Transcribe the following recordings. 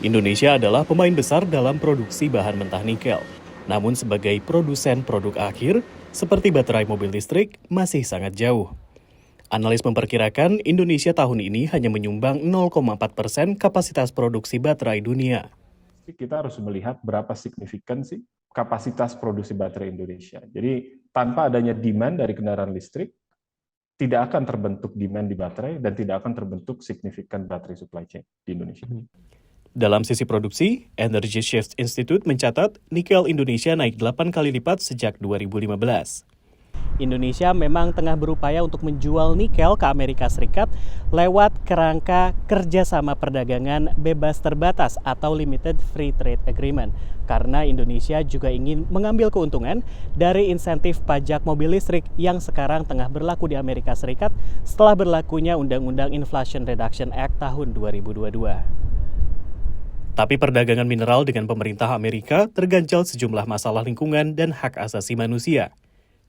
Indonesia adalah pemain besar dalam produksi bahan mentah nikel. Namun sebagai produsen produk akhir, seperti baterai mobil listrik, masih sangat jauh. Analis memperkirakan Indonesia tahun ini hanya menyumbang 0,4% kapasitas produksi baterai dunia. Kita harus melihat berapa signifikan sih kapasitas produksi baterai Indonesia. Jadi tanpa adanya demand dari kendaraan listrik, tidak akan terbentuk demand di baterai dan tidak akan terbentuk signifikan baterai supply chain di Indonesia. Dalam sisi produksi, Energy Shift Institute mencatat nikel Indonesia naik 8 kali lipat sejak 2015. Indonesia memang tengah berupaya untuk menjual nikel ke Amerika Serikat lewat kerangka kerjasama perdagangan bebas terbatas atau Limited Free Trade Agreement. Karena Indonesia juga ingin mengambil keuntungan dari insentif pajak mobil listrik yang sekarang tengah berlaku di Amerika Serikat setelah berlakunya Undang-Undang Inflation Reduction Act tahun 2022. Tapi perdagangan mineral dengan pemerintah Amerika terganjal sejumlah masalah lingkungan dan hak asasi manusia.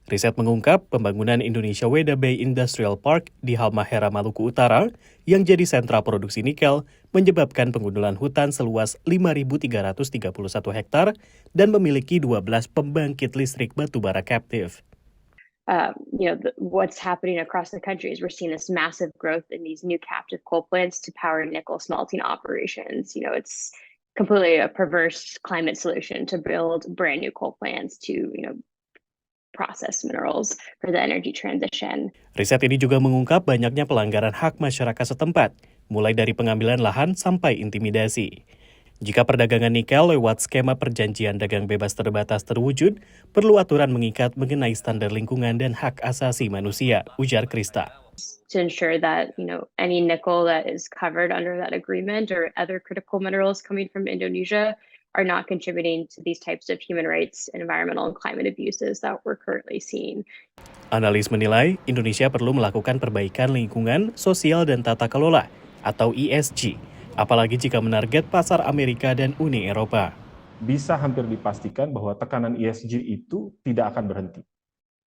Riset mengungkap pembangunan Indonesia Weda Bay Industrial Park di Halmahera, Maluku Utara yang jadi sentra produksi nikel menyebabkan pengundulan hutan seluas 5.331 hektar dan memiliki 12 pembangkit listrik batubara captive. What's happening across the country is we're seeing this massive growth in these new captive coal plants to power nickel smelting operations. It's completely a perverse climate solution to build brand new coal plants to, process minerals for the energy transition. Riset ini juga mengungkap banyaknya pelanggaran hak masyarakat setempat, mulai dari pengambilan lahan sampai intimidasi. Jika perdagangan nikel lewat skema perjanjian dagang bebas terbatas terwujud, perlu aturan mengikat mengenai standar lingkungan dan hak asasi manusia, ujar Krista. To ensure that, any nickel that is covered under that agreement or other critical minerals coming from Indonesia are not contributing to these types of human rights, environmental, and climate abuses that we're currently seeing. Analis menilai Indonesia perlu melakukan perbaikan lingkungan, sosial, dan tata kelola atau ESG, apalagi jika menarget pasar Amerika dan Uni Eropa. Bisa hampir dipastikan bahwa tekanan ESG itu tidak akan berhenti.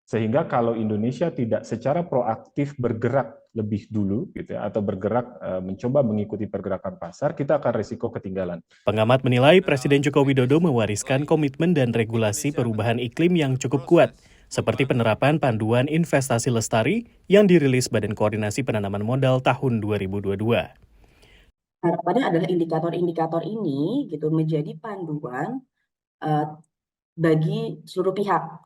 Sehingga kalau Indonesia tidak secara proaktif bergerak lebih dulu atau bergerak mencoba mengikuti pergerakan pasar, kita akan risiko ketinggalan. Pengamat menilai Presiden Joko Widodo mewariskan komitmen dan regulasi perubahan iklim yang cukup kuat, seperti penerapan panduan investasi lestari yang dirilis Badan Koordinasi Penanaman Modal tahun 2022. Harapannya adalah indikator-indikator ini menjadi panduan bagi seluruh pihak.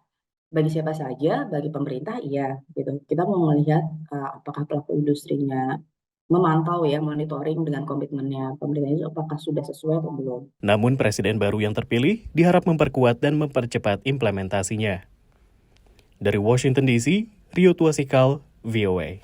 Bagi siapa saja, bagi pemerintah iya Kita mau melihat apakah pelaku industrinya memantau monitoring dengan komitmennya pemerintah itu apakah sudah sesuai atau belum. Namun Presiden baru yang terpilih diharap memperkuat dan mempercepat implementasinya. Dari Washington DC, Rio Tuasikal, VOA.